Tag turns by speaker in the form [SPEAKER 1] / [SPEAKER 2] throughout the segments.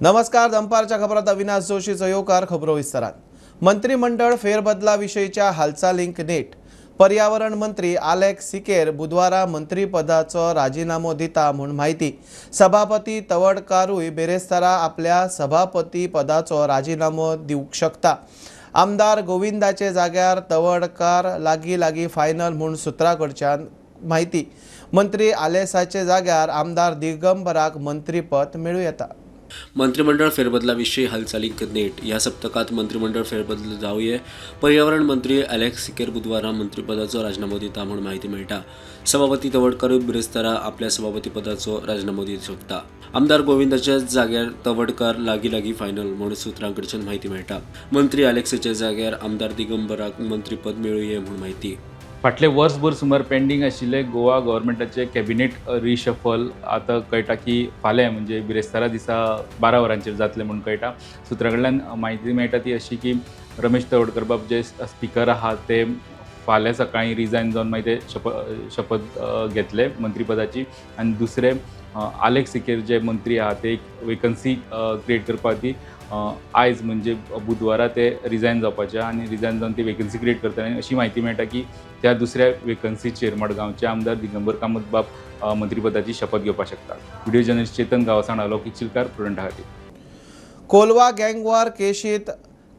[SPEAKER 1] नमस्कार. दंपारच्या खबरात अविनाश जोशी सहयोगकार. खबरो विस्तारात. मंत्रिमंडळ फेरबदलाविषयीच्या हालचालींक नेट. पर्यावरण मंत्री अलेक्स सिकेर बुधवारा मंत्रीपदाचो राजीनामो दिता म्हूण माहिती. सभापती तवडकारूय बेरेस्तारा आपल्या सभापती पदाचो राजीनामो दिवंक शकता. आमदार गोविंदाचे जाग्यार तवडकार लागीं फायनल म्हूण सुत्राकडच्यान माहिती. मंत्री आलेसाचे जाग्यार आमदार दिगंबराक मंत्रीपद मेळूं येता.
[SPEAKER 2] मंत्रिमंडळ फेरबदलाविषयी हालचालींक नेट. या सप्तकात मंत्रिमंडळ फेरबदल जावये. पर्यावरण मंत्री अलेक्स सिकेर बुधवारा मंत्रीपदाचो राजीनामो दिता म्हूण माहिती मेळटा. सभापती तवडकारूय बिरेस्तारा आपल्या सभापती पदाचो राजीनामो दिवंक शकता. आमदार गोविंदाच्या जाग्यार तवडकार लागीं फायनल म्हूण सुत्रांकडच्यान माहिती मेळटा. मंत्री अलेक्सच्या जाग्यार आमदार दिगंबराक मंत्रीपद मेळूं येता म्हूण माहिती.
[SPEAKER 3] फाटले वर्सभर सुमार पेंडींग आशिल्ले गोवा गव्हर्मेंटाचे कॅबिनेट रिशफल आता कळटा की फाल्यां म्हणजे बिरेस्तारा दिसा 12 वरांचेर जातले म्हणून कळटा. सुत्रा कडल्यान माहिती मेळटा ती अशी की रमेश तवडकर बाब जे स्पीकर आहात ते फाल्यां सकाळीं रिजायन जावन मागीर ते शपथ घेतले मंत्रीपदाची. आनी दुसरे अलेक्स सिकेर जे मंत्री आहात ते एक वेकन्सी क्रिएट करपा खातीर आयज म्हणजे बुधवारा ते रिजायन जावपाचे आनी रिजायन जावन ती वेकन्सी क्रिएट करतले. अशी माहिती मेळटा की त्या दुसऱ्या वेकन्सीचेर मडगांवचे आमदार दिगंबर कामत बाब मंत्रीपदाची शपथ घेवपाक शकतात. व्हिडिओ जर्नलिस्ट चेतन गांवसाण लोकीत चिलकार प्रुडंटा खातीर.
[SPEAKER 1] कोलवा गँगवॉर केशीत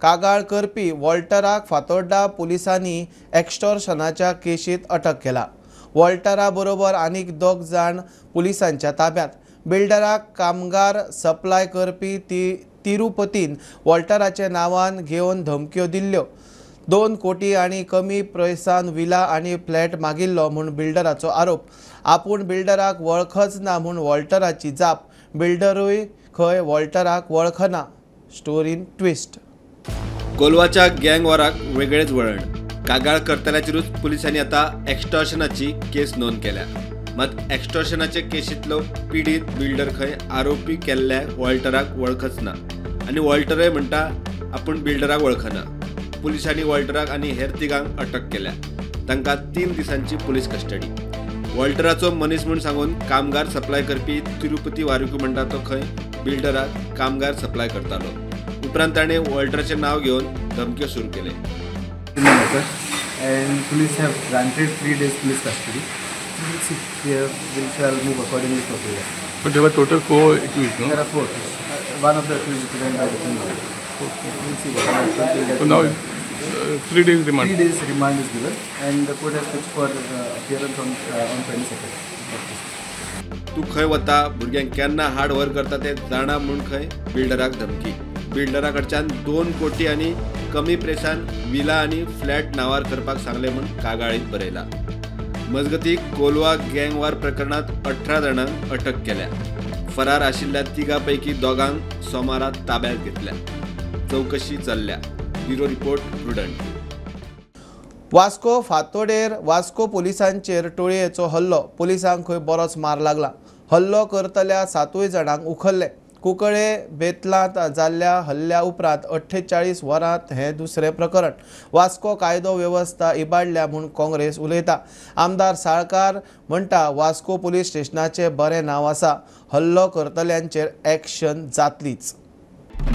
[SPEAKER 1] कागाळ करपी वॉल्टराक फातोड्डा पुलिसांनी एक्स्टॉर्शनाच्या केशीत अटक केला. वॉल्टरा बरोबर आनीक 2 जाण पुलिसांच्या ताब्यांत. बिल्डराक कामगार सप्लाय करपी तिरुपतीन वॉल्टराचे नांवान घेवन धमक्यो दिल्ल्यो. 2 कोटी आनी कमी पयसान विला आनी फ्लॅट मागिल्लो म्हूण बिल्डराचो आरोप. आपूण बिल्डराक वळखच ना म्हूण वॉल्टराची जाप. बिल्डरूय खंय वॉल्टराक वळखना. स्टोरीन ट्विस्ट.
[SPEAKER 4] कोलवाच्या गँगवॉराक वेगळेच वळण. कागाळ करतल्याचेरूच पुलिसांनी आता एक्स्टॉर्शनाची केस नोंद केल्या. मात एक्स्टॉर्शनाचे केशींतलो पीडित बिल्डर खंय आरोपी केल्ल्या वॉल्टराक वळखच ना आनी वॉल्टरय म्हणटा आपूण बिल्डराक वळखना. पुलिसांनी वॉल्टराक आनी हेर तिगांक अटक केल्या. तांकां 3 दिसांची पुलीस कस्टडी. वॉल्टराचो मनीस म्हूण सांगून कामगार सप्लाय करपी तिरुपती वारुकू म्हणटा तो खंय बिल्डराक कामगार सप्लाय करतालो. उपरांत ताणें वॉल्टराचें नांव घेवन धमक्यो सुरू केले.
[SPEAKER 5] And police have granted 3 days police custody. We'll see. We shall move accordingly for prayer.
[SPEAKER 6] But there were total 4 accused, no?
[SPEAKER 5] There are 4. One of the accused is present by the criminal. Okay. We'll see what happens.
[SPEAKER 6] So now 3 days remand.
[SPEAKER 5] 3 days remand is given, and the court has fixed for appearance on 22nd.
[SPEAKER 4] तू खंय वता भुरग्यांक केन्ना हाड वर करता ते जाणा म्हूण खंय बिल्डराक धमकी. बिल्डरा कडच्यान 2 कोटी आनी कमी प्रेसान विला आनी फ्लॅट नांवार करपाक सांगले म्हूण कागाळीत बरयला. मजगती कोलवा गँगवॉर प्रकरणात 18 जाणांक अटक केल्या. फरार आशिल्ल्या 3 पैकी 2 सोमारा ताब्यात घेतल्या. चौकशी चल्ल्या. Bureau report Prudent.
[SPEAKER 1] वास्को फातोडेर वास्को पुलिसांचेर टोळयेचो हल्लो. पुलिसांक खंय बरोच मार लागला. हल्लो करतल्या 7 जाणांक उखल्ले. कुंकळे बेतलांत जाल्ल्या हल्ल्या उपरांत 48 वरांत हें दुसरें प्रकरण. वास्को कायदो वेवस्था इबाडल्या म्हूण काँग्रेस उलयता. आमदार साळकार म्हणटा वास्को पुलीस स्टेशनाचें बरें नांव आसा. हल्लो करतल्यांचेर एक्शन जातलीच.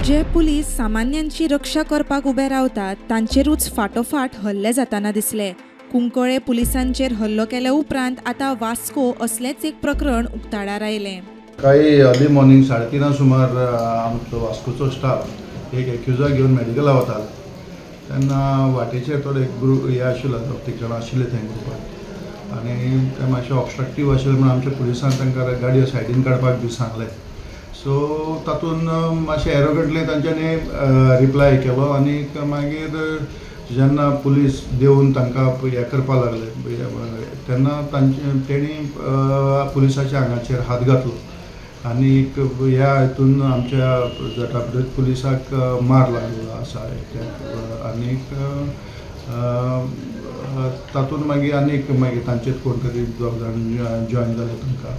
[SPEAKER 7] जे पुलीस सामान्यांची रक्षा करपाक उबे रावतात तांचेरूच फाटोफाट हल्ले जाताना दिसले. कुंकळे पुलिसांचेर हल्लो केल्या उपरांत आतां वास्को असलेंच एक प्रकरण उक्ताडार आयलें.
[SPEAKER 8] काही अर्ली मॉर्निंग 3:30 सुमार आमचो वास्कोचो स्टाफ एक एक्युजा घेवन मेडिकला वतालो. तेन्ना वाटेचेर थोडे ग्रूप हे आशिल्लो 3 जाणां आशिल्ले थंय ग्रुपान आनी ते मातशे ऑब्स्ट्रक्टीव आशिल्ले म्हणून आमच्या पुलिसांन तांकां गाडयो सायडीन काडपाक बी सांगले. सो तातूंत मातशें एरोगंटली तांच्यांनी रिप्लाय केलो आनी मागीर जेन्ना पुलीस देवन तांकां हें करपाक लागले तेन्ना तेणी पुलिसाच्या आंगाचेर हात घातलो आनी ह्या हितून आमच्या जटाब्रेत पुलिसाक मार लागलो आसा. आनीक तातूंत मागीर तांचेच कोण तरी 2 जाण जॉयन जाले तांकां.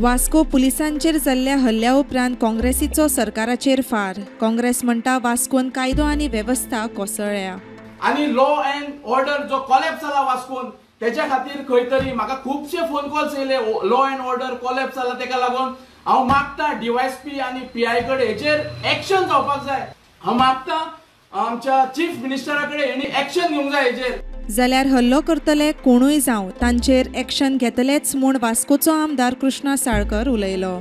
[SPEAKER 7] वास्को पुलिसांचेर जाल्ल्या हल्ल्या उपरांत काँग्रेसीचो सरकाराचेर फार. काँग्रेस म्हणटा वास्कोन कायदो आनी वेवस्था कोसळ्ळ्या.
[SPEAKER 9] आनी लॉ अँड ऑर्डर जो कॉलॅप्स जाला वास्कोन त्याच्या खातीर खंय तरी म्हाका खुबशे फोन कॉल्स येयले. लॉ अँड ऑर्डर कॉलॅप्स जाला तेका लागून हांव मागता DYSP आनी PI कडे हेचेर एक्शन जावपाक जाय. हांव मागता आमच्या चीफ मिनिस्टरा कडेन हेणी एक्शन घेवंक जाय हेचेर.
[SPEAKER 7] जाल्यार हल्लो करतले कोणूय जावं तांचेर एक्शन घेतलेच म्हूण वास्कोचो आमदार कृष्णा साळकर उलयलो.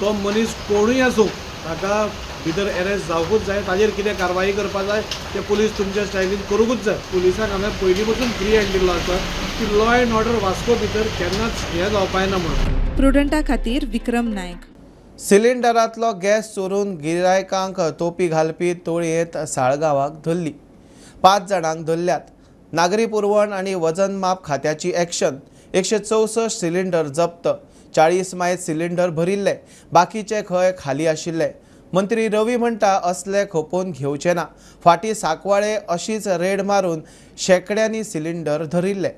[SPEAKER 10] तो मनीस कोणूय आसूं ताका भितर अरेस्ट जावकूच जाय. ताजेर कितें कारवाई करपा जाय ते पुलीस तुमच्या स्टायलीन करूंकूच जाय. पुलिसाक हांवें पयलीं पासून फ्री हँड दिल्लो आसा की लॉ एंड ऑर्डर वास्को भितर केन्नाच हें जावपाक ना म्हणून.
[SPEAKER 7] प्रुडंटा खातीर विक्रम नायक.
[SPEAKER 1] सिलिंडरांतलो गॅस चोरून गिरायकांक तोपी घालपी तोळयेंत साळगांवाक धरली. 5 जाणांक धरल्यात. नागरी पुरवण आनी वजन माप खात्याची एक्शन. 164 सिलिंडर जप्त. 40 मायज सिलिंडर भरिल्ले, बाकीचे खंय खाली आशिल्ले. मंत्री रवी म्हणटा असले खपोवन घेवचे ना. फाटीं सांकवाळे अशीच रेड मारून शेकड्यांनी सिलिंडर धरिल्ले.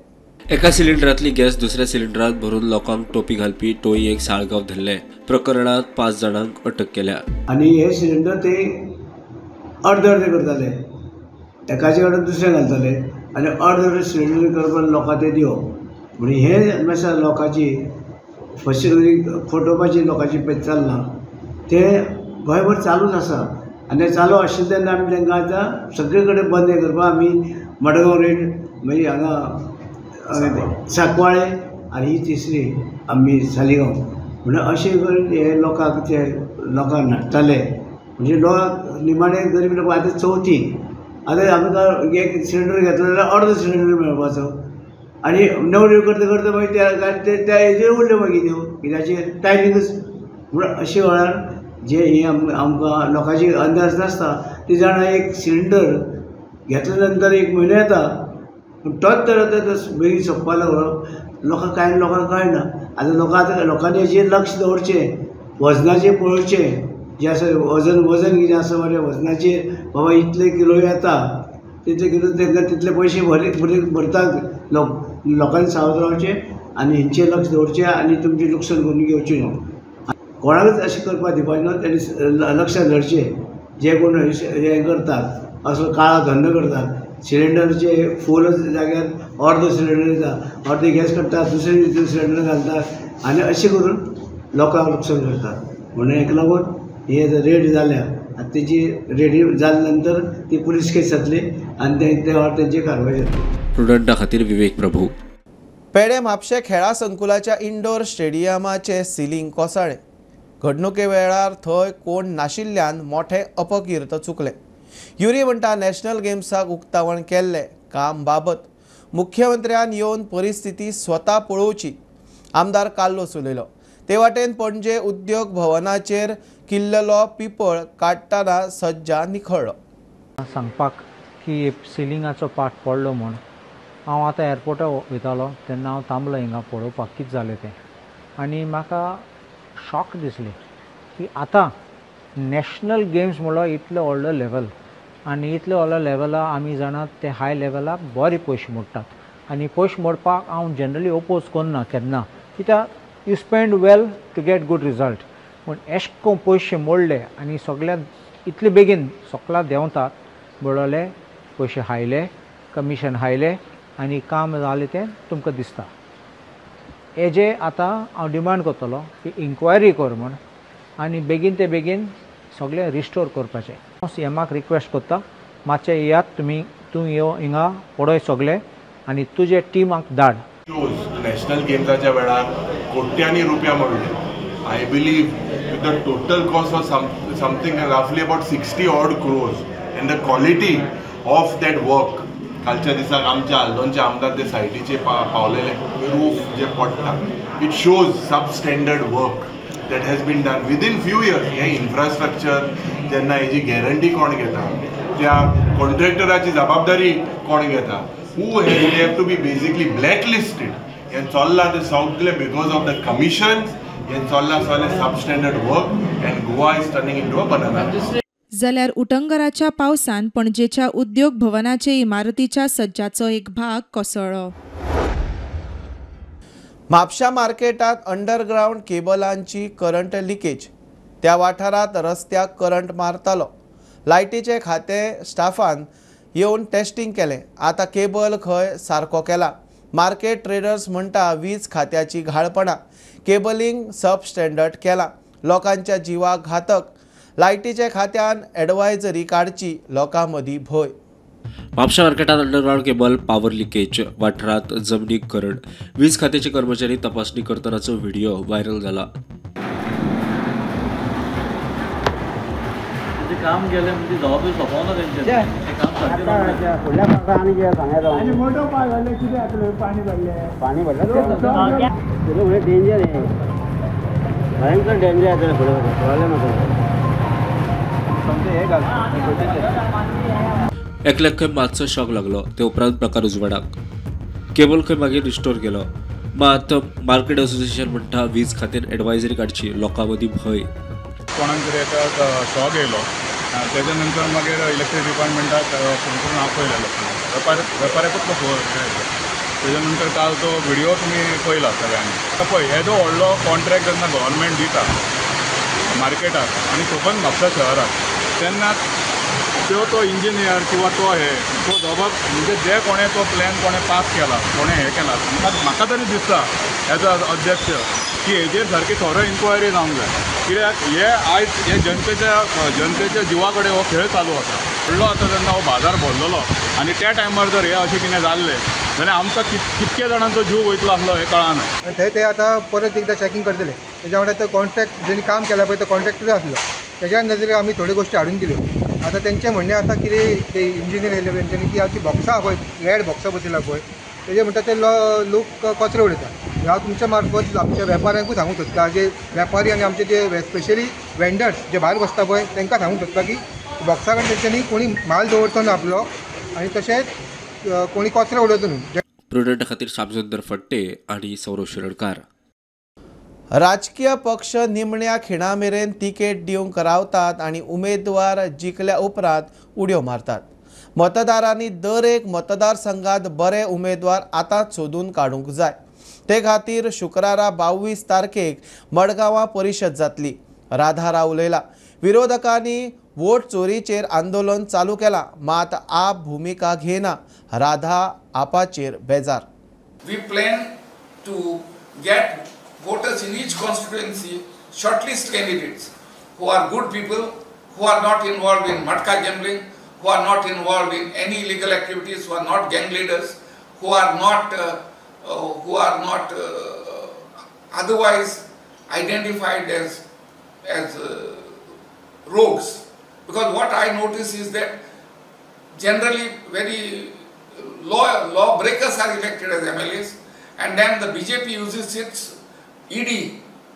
[SPEAKER 2] एका सिलिंडरांतली गॅस दुसऱ्या सिलिंडरात भरून लोकांक टोपी घालपी टोळयेक साळगांव धरले. प्रकरणात 5 जाणांक अटक केल्या.
[SPEAKER 11] आनी हे सिलिंडर ते अर्दे अर्दे करताले. एकाचे कडेन दुसरे घालताले आनी अर्दे अर्दे सिलिंडर करपाक लोकांक ते दिवप. म्हणजे हे मातशा लोकांची फसिलिटी फटोवपाची लोकांची पेज चलना ते गोंयभर चालूच आसा. आनी चालू आशिल्ले तेन्ना आमी तांकां आतां सगळे कडेन बंद करपाक आमी मडगांव रेड मागीर हांगा सांकवाळे आनी ही तिसरी आमी सालिगांव म्हणजे अशें करून हे लोकांक ते लोकांक नाडटाले. म्हणजे लोक निमाणे गरीब लोक आतां चवथी आतां आमकां एक सिलिंडर घेतलो जाल्यार अर्दो सिलिंडर मेळपाचो आनी नवऱ्यो करता करता मागीर त्या हेजेर उरल्यो मागीर त्यो कित्याचेर टायमिंगूच. म्हणून अशे वेळार जे ही आमकां लोकांची अंदाज नासता ती जाणां एक सिलिंडर घेतल्या नंतर 1 म्हयनो येता पूण तोच तर आतां बेगीन सोंपपाक लागलो. लोकांक कळना. आतां लोकांनी हेचेर लक्ष दवरचें. वजनाचेर पळोवचें जें आसा वजन कितें आसा बरें वजनाचेर बाबा इतले किलो येता तितले किलो तांकां तितले पयशे भरतात. लोकांनी सावध रावचें आनी हेंचेर लक्ष दवरचें आनी तुमचें लुकसाण करून घेवचें न्हू. कोणाकच अशें करपाक दिवपाचें ना. तेणी लक्षांत धरचें जे कोण हें करतात असो काळो धंदो करतात. सिलिंडरचे फूल जाग्यार अर्दो सिलिंडर येता अर्दी गॅस काडटात दुसरे सिलिंडर घालतात आनी अशें करून लोकांक लुकसाण करतात. म्हणून हेका लागून हे रेड जाल्या आतां तेजी रेडी जाले नंतर ती पुलीस केस जातली आनी तेंची कारवाय जातली.
[SPEAKER 2] प्रुडंटा खातीर विवेक प्रभू.
[SPEAKER 1] पेडे म्हापशे खेळा संकुलाच्या इंडोर स्टेडियमाचे सिलींग कोसळ्ळें. घडणुके वेळार थंय कोण नाशिल्ल्यान मोठें अपकीर्त चुकलें. युरी म्हणटा नॅशनल गेम्साक उक्तावण केल्लें काम बाबत मुख्यमंत्र्यान येवन परिस्थिती स्वता पळोवची. आमदार काल्लोस उलयलो. ते वाटेन पणजे उद्योग भवनाचेर किल्ललो पिपळ काडटना सज्जा निखळ्ळो.
[SPEAKER 12] सांगपाक की सिलिंगाचो पाट पडलो म्हूण हांव आतां एअरपोर्टार वयतालो तेन्ना हांव थांबलो हिंगा पळोवपाक कितें जालें तें. आनी म्हाका शॉक दिसली की आतां नॅशनल गेम्स म्हणलो इतलो व्हडलो लेवल आनी इतले व्हडल्या लेवला आमी जाणात ते हाय लेवलाक बरे पयशे मोडटात. आनी पयशे मोडपाक हांव जनरली ओपोज करना केन्ना कित्याक you spend well to get good result. पूण एशे करून पयशे मोडले आनी सगळ्यांक इतले बेगीन सगळ्या देंवतात बुडोले पयशे हायले कमिशन हायले आनी काम जालें तें तुमकां दिसता. हेजे आतां हांव डिमांड करतलो की इन्क्वायरी कर म्हूण आनी बेगीन ते बेगीन सगळें रिस्टोर करपाचें. हांव सीएमाक रिक्वेस्ट करता मातशें येयात तुमी तूं यो हिंगा पळय सगळें आनी तुजे टिमाक धाड.
[SPEAKER 13] नॅशनल गेम्साच्या वेळार कोट्यांनी रुपया मोडले. I believe with the total cost of something रफली about 60 odd crores and the quality of that work. कालच्या दिसाक आमच्या आल्दोनच्या आमदार ते सायटीचे पावलेले रूफ जे पडटा it shows sub standard work that has been done within few years. हे इन्फ्रास्ट्रक्चर जेन्ना हेजी गॅरंटी कोण घेता त्या कॉन्ट्रॅक्टराची जबाबदारी कोण घेता who have to be basically blacklisted. हें चल्लां तें सगळें बिकॉज ऑफ द कमिशन. हें चल्लां सगळें substandard work and Goa is turning into a banana.
[SPEAKER 7] जाल्यार उटंगराच्या पावसान पणजेच्या उद्योग भवनाचे इमारतीच्या सज्जाचो एक भाग कोसळ्ळो.
[SPEAKER 1] म्हापशा मार्केटात अंडरग्राउंड केबलांची करंट लिकेज. त्या वाठारात रस्त्याक करंट मारतालो. लायटीचे खाते स्टाफान येवन टेस्टिंग केलें. आतां केबल खंय सारको केला. मार्केट ट्रेडर्स म्हणटा वीज खात्याची घाळपणां. केबलिंग सब स्टँडर्ड केलां. लोकांच्या जिवाक घातक. लायटीच्या खात्यान एडवायझरी काडची, लोकां मदीं भंय.
[SPEAKER 2] म्हापशा मार्केटात अंडरग्राउंड केबल पावर लिकेज, वाठारात जमनीक करंट. वीज खात्याचे कर्मचारी तपासणी करतनाचो व्हिडिओ व्हायरल जाला.
[SPEAKER 14] काम केलं म्हणजे जबाबदारी सोपवना त्यांचे काम आणि मोठं पाय झालं किती आपलं पाणी भरलं डेंजर आहे भयंकर डेंजर आहे प्रॉब्लेम
[SPEAKER 2] एकल्याक खंय मातसो शॉक लागलो. ते उपरांत प्रकार उजवाडाक. केबल खंय मागीर रिस्टोर केलो. मात मार्केट असोसिएशन म्हणटा वीज खात्यान एडवायझरी काडची, लोकां मदीं भंय.
[SPEAKER 15] कोणाक तरी एका शॉक येयलो. त्याच्या नंतर मागीर इलेक्ट्रीक डिपार्टमेंटाक फोन करून हांव पळयलेलो. वेपाऱ्याकूच फोन तेच्या नंतर काल तो व्हिडिओ तुमी पळयला सगळ्यांनी. पळय हे जो व्हडलो कॉन्ट्रॅक्ट जेन्ना गव्हर्मेंट दिता मार्केटाक आनी सोबत म्हापसा शहराक, तेन्ना तो इंजिनियर किंवा तो जबाब म्हणजे जे कोणें तो प्लॅन कोणें पास केला, कोणें हें केला, म्हाका तरी दिसता एज अ अध्यक्ष की हेजेर सारकी थोरो इन्क्वायरी जावंक जाय. कित्याक हे आयज हे जनतेच्या जिवा कडेन हो खेळ चालू आसा. व्हडलो आतां जेन्ना हो बाजार भरलेलो आनी त्या टायमार जर हे अशें कितें जाल्लें जाल्यार आमकां कितके जाणांचो जीव वयतलो आसलो हें कळना.
[SPEAKER 5] ते आतां परत एकदा चॅकिंग करतले. त्याच्या वांगडा तो कॉन्ट्रॅक्ट जेणी काम केला पळय तो कॉन्ट्रॅक्टर आसलो, त्याच्या नदरेक आमी थोड्यो गोश्टी हाडून दिल्यो. आतां तेंचें म्हणणें आसा कितें ते इंजिनियर येयले तेंच्यांनी की आमची बॉक्सां आहा पळय, रेड बॉक्सां बसयला पळय, तेजे म्हणटा ते लोक कचरो उडयता. हांव तुमच्या मार्फत आमच्या वेपाऱ्यांकूय सांगूंक सोदता, जे वेपारी आनी आमचे जे स्पेशली वेंडर्स जे भायर बसता पळय तांकां सांगूंक सोदता की बॉक्सा कडेन तेंच्यांनी कोणी माल दवरचो ना आपलो आनी तशेंच कोणी कचरो उडोवचो न्हू.
[SPEAKER 2] प्रुडंटा खातीर शामसुंदर फडटे आनी सौरव शिरोडकार.
[SPEAKER 1] राजकीय पक्ष निमण्या खिणा मेरेन तिकेट दिवंक रावतात आनी उमेदवार जिखल्या उपरांत उडयो मारतात. मतदारांनी दर एक मतदारसंघात बरे उमेदवार आतांच सोदून काडूंक जाय. ते खातीर शुक्रारा 22 तारखेक मडगांवां परिशद जातली. राधा राव उलयला. विरोधकांनी वोट चोरीचेर आंदोलन चालू केलां, मात आप भुमिका घेना. राधा आपाचेर बेजार.
[SPEAKER 16] We plan to get voters in each constituency, shortlist candidates who are good people, who are not involved in matka gambling, who are not involved in any illegal activities, who are not gang leaders, who are not otherwise identified as rogues. Because what I notice is that generally very law breakers are elected as MLAs, and then the BJP uses its ED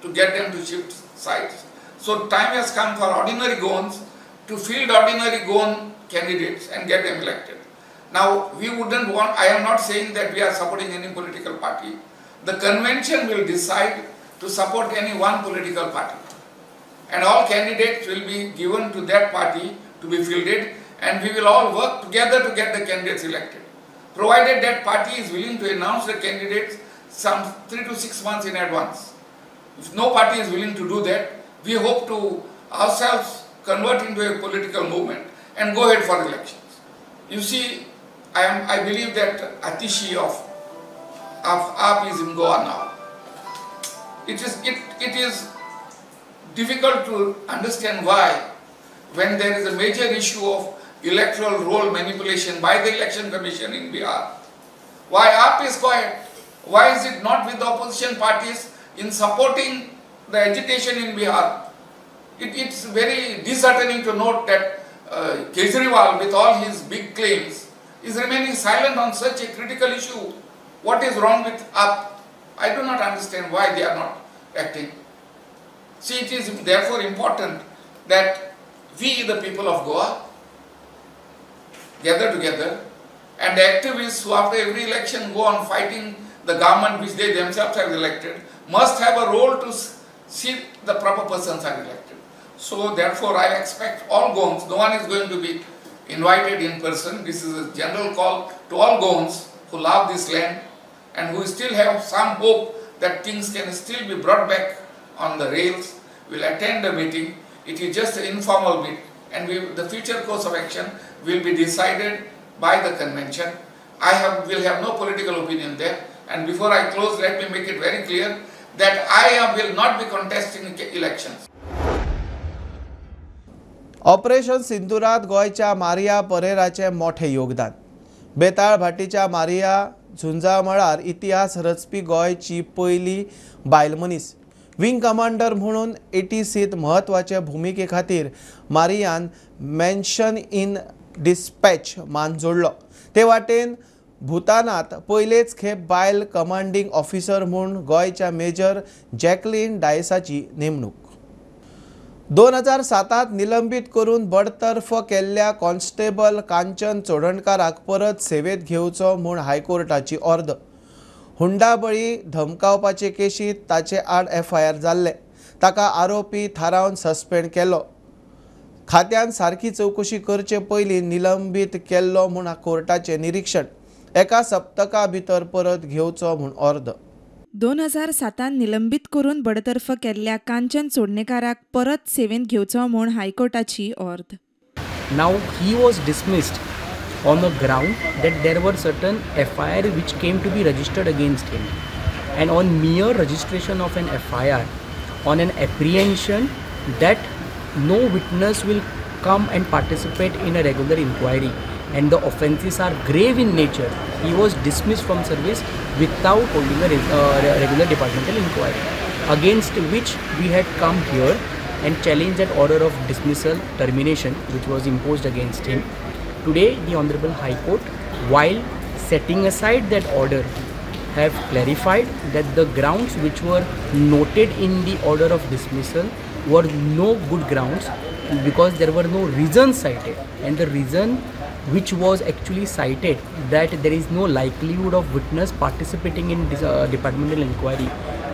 [SPEAKER 16] to get them to shift sides. So time has come for ordinary Goans to field ordinary Goan candidates and get them elected. Now we wouldn't want, I am not saying that we are supporting any political party. The convention will decide to support any one political party. And all candidates will be given to that party to be fielded, and we will all work together to get the candidates elected. Provided that party is willing to announce the candidates some 3 to 6 months in advance. If no party is willing to do that, we hope to ourselves convert into a political movement and go ahead for elections. You see, I believe that Atishi of AAP is in Goa now. It is difficult to understand why, when there is a major issue of electoral roll manipulation by the election commission in Bihar, why AAP is quiet? Why is it not with the opposition parties in supporting the agitation in Bihar? It's very disheartening to note that Kejriwal, with all his big claims, is remaining silent on such a critical issue. What is wrong with AAP? I do not understand why they are not acting. See, it is therefore important that we, the people of Goa, gather together, and the activists who after every election go on fighting the government which they themselves have elected must have a role to see the proper persons are elected. So therefore I expect all Goans, no one is going to be invited in person. This is a general call to all Goans who love this land and who still have some hope that things can still be brought back on the rails. Will attend the meeting. It is just an informal meeting, and the future course of action will be decided by the convention. Will have no political opinion there. And before I close, let me make it very clear that I will not be contesting elections.
[SPEAKER 1] Operation सिंदुरात गोयच्या मारिया परेराचे मोठे योगदान. Betal भाटीच्या Maria झुंजा मळार इतिहास रचपी गोयची पहिली बायल मनीस. विंग कमांडर म्हणून 86 म्हत्वाचे भूमिके खातीर मारियान मेन्शन इन डिस्पॅच मान जोडलो. ते वाटेन भूतानात पहिलेच खेप बायल कमांडिंग ऑफिसर म्हणून गोयच्या मेजर जॅकलीन डायसाची नेमणूक. 2007 निलंबित करून बडतर्फ केल्ल्या कॉन्स्टेबल कांचन चोडणकाराक परत सेवेत घेवचो म्हूण हायकोर्टाची ऑर्द. हुंडाबळी धमकावपाचे केशीत ताचे आड FIR जाल्ले. ताका आरोपी थारावन सस्पेंड केलो. खात्यान सारकी चौकशी करचे पयलीं निलंबित केल्लो म्हूण कोर्टाचे निरीक्षण. 1 सप्तका भितर परत घेवचो म्हूण ऑर्द.
[SPEAKER 7] 2007 निलंबित करून बडतर्फ केल्ल्या कांचन चोडणेकाराक परत सेवेंत घेवचो म्हूण हायकोर्टाची ऑर्द.
[SPEAKER 17] Now he was dismissed on the ground that there were certain FIR which came to be registered against him, and on mere registration of an FIR, on an apprehension that no witness will come and participate in a regular inquiry, and the offences are grave in nature, he was dismissed from service without holding a regular departmental inquiry, against which we had come here and challenged that order of dismissal termination which was imposed against him. Today the Honorable High Court, while setting aside that order, have clarified that the grounds which were noted in the order of dismissal were no good grounds because there were no reasons cited, and the reason which was actually cited that there is no likelihood of witness participating in this departmental inquiry,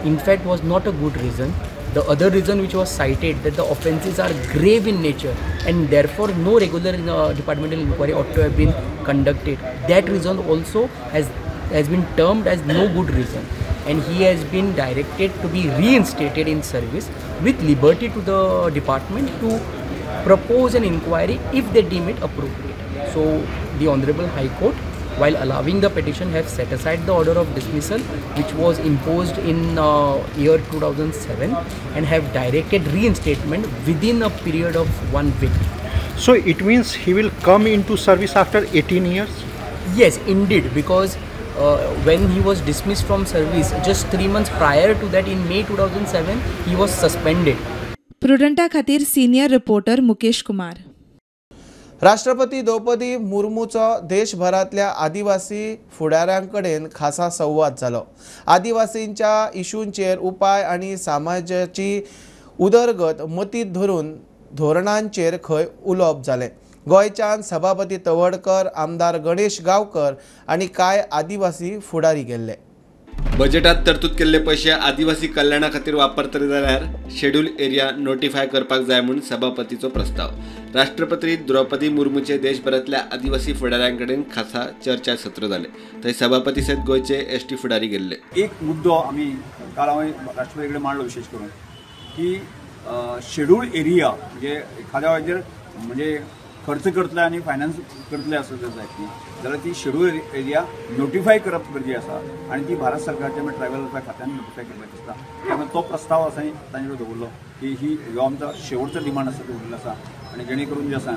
[SPEAKER 17] in fact was not a good reason. The other reason which was cited, that the offences are grave in nature and therefore no regular departmental inquiry ought to have been conducted, that reason also has been termed as no good reason, and he has been directed to be reinstated in service with liberty to the department to propose an inquiry if they deem it appropriate. So the Honorable High Court, while allowing the petition, have set aside the order of dismissal which was imposed in year 2007 and have directed reinstatement within a period of 1 week.
[SPEAKER 18] So it means he will come into service after 18 years?
[SPEAKER 17] Yes, indeed, because when he was dismissed from service just 3 months prior to that, in May 2007, he was suspended.
[SPEAKER 7] प्रुडंटा खातीर senior reporter Mukesh Kumar.
[SPEAKER 1] राष्ट्रपती द्रौपदी मुर्मूचो देशभरातल्या आदिवासी फुडाऱ्यांकडेन खासा संवाद जालो. आदिवासींच्या इशूंचेर उपाय आनी समाजाची उदरगत मतींत धरून धोरणांचेर खंय उलोवप जालें. गोंयच्यान सभापती तवडकर, आमदार गणेश गांवकर आनी कांय आदिवासी फुडारी गेल्ले.
[SPEAKER 4] बजेटात तरतूद केल्ले पैसे आदिवासी कल्याणा खातीर वापरतले जाल्यार शेड्यूल एरिया नोटिफाय करपाक जाय म्हणून सभापतीचो प्रस्ताव. राष्ट्रपती द्रौपदी मुर्मूचे देशभरातल्या आदिवासी फुडाऱ्यांकडेन खासा चर्चा सत्र जाले. थंय सभापती सयत गोंयचे ST फुडारी गेल्ले.
[SPEAKER 19] एक मुद्दो आमी काल हांवें राष्ट्रपती कडेन मांडलो विशेष करून की शेड्यूल एरिया म्हणजे एखाद्या वेळाचेर म्हणजे खर्च करतले आनी फायनान्स करतले आसत जाय ती जाल्यार ती शेड्यूल एरिया नोटिफाय करप गरजेची आसा आनी ती भारत सरकारच्या ट्रायबल वेलफेअर खात्यान नोटिफाय करपाची आसता. त्यामुळे तो प्रस्ताव आसा तांचे कडेन दवरलो की ही हो आमचो शेवटचो डिमांड आसा तो दवरलेलो आसा आनी जेणे करून जे आसा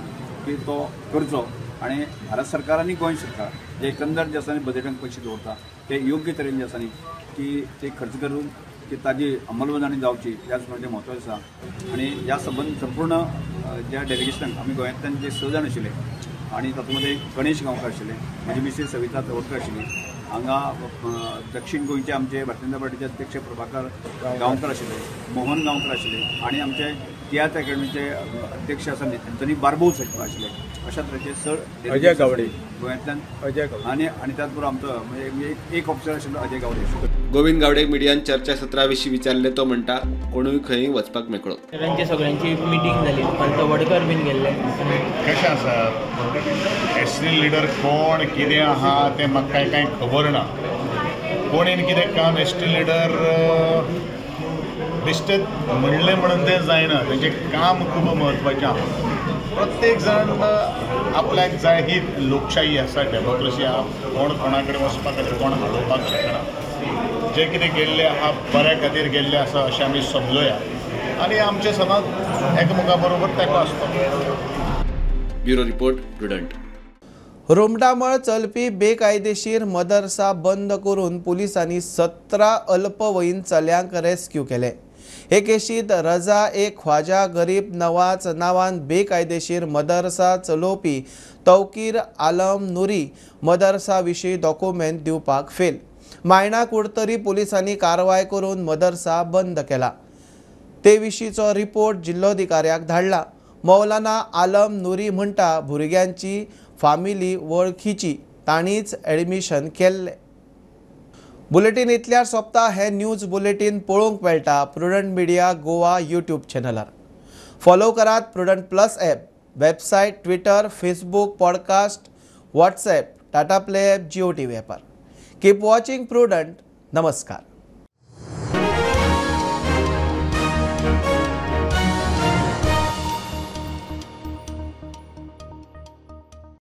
[SPEAKER 19] की तो करचो आनी भारत सरकार आनी गोंय सरकार जे एकंदर जे आसा बजेटांत पयशे दवरता ते योग्य तरेन जे आसा न्ही की ते खर्च करून की ताजी अंमलबजावणी जावची त्याच म्हणजे म्हत्वाचें आसा. आनी ह्या संपूर्ण ज्या डेलिगेशनाक आमी गोंयांतल्यान जे 6 जाण आशिल्ले आनी तातूंत गणेश गांवकर आशिल्ले, म्हाजी मिसेस सविता तवडकर आशिल्ली, हांगा दक्षिण गोंयचे आमचे भारतीय जनता पार्टीचे अध्यक्ष प्रभाकर गांवकर आशिल्ले, मोहन गांवकर आशिल्ले आनी आमचे तियात्र अकॅडमीचे अध्यक्ष आसा एंथनी बार्बोस आशिल्ले. अशा तरेचे चड
[SPEAKER 6] अजय गावडे
[SPEAKER 19] गोंयांतल्यान आनी त्याच बरोबर आमचो म्हणजे एक ऑफिसर आशिल्लो अजय गावडे.
[SPEAKER 4] गोविंद गावडे मिडियान चर्चा सत्रा विशीं विचारले तो म्हणटा कोणूय खंय वचपाक मेकळो.
[SPEAKER 20] तांचे सगळ्यांची मिटींग जाली, तवडकर बीन गेल्ले.
[SPEAKER 15] कशें आसा SC लिडर कोण कितें आहा तें म्हाका कांय खबर ना. कोणेन कितें काम ST लिडर बेश्टें म्हणलें म्हणून तें जायना, तेजें काम खूब म्हत्वाचें आसा. प्रत्येक जण आपल्याक जाय ही लोकशाही आसा, डेमोक्रेसी आहा. कोण कोणा कडेन वचपाक कोण हालोवपाक शकना. जे कितें गेल्ले आहा बऱ्या खातीर गेल्ले आसा अशें आमी समजुया आनी आमचे सदांच
[SPEAKER 21] एकामेका बरोबर तेंको आसता.
[SPEAKER 2] Bureau report prudent.
[SPEAKER 1] रोमटामळ चलपी बेकायदेशीर मदरसा बंद करून पुलिसांनी 17 अल्पवयीन चल्यांक रेस्क्यू केले. हे केशीत रजा एक ख्वाजा गरीब नवाज नांवान बेकायदेशीर मदरसा चलोवपी तौकीर आलम नुरी मदरसा विशीं डॉक्युमेंट दिवपाक फेल. मायणा कुडतरी पुलिसांनी कारवाय करून मदरसा बंद केला. ते विशींचो रिपोर्ट जिल्लोधिकाऱ्याक धाडला. मौलाना आलम नुरी म्हणटा भुरग्यांची फामिली वळखीची, तांणीच एडमिशन केल्ले. बुलेटिन इतल्यार सोंपता. हे न्यूज बुलेटिन पळोवंक मेळटा प्रुडंट मिडिया गोवा यूट्यूब चॅनलार. फॉलो करात prudent plus app, website, Twitter, Facebook, podcast, WhatsApp, Tata play app, Jio TV ॲपार. Keep watching prudent. नमस्कार.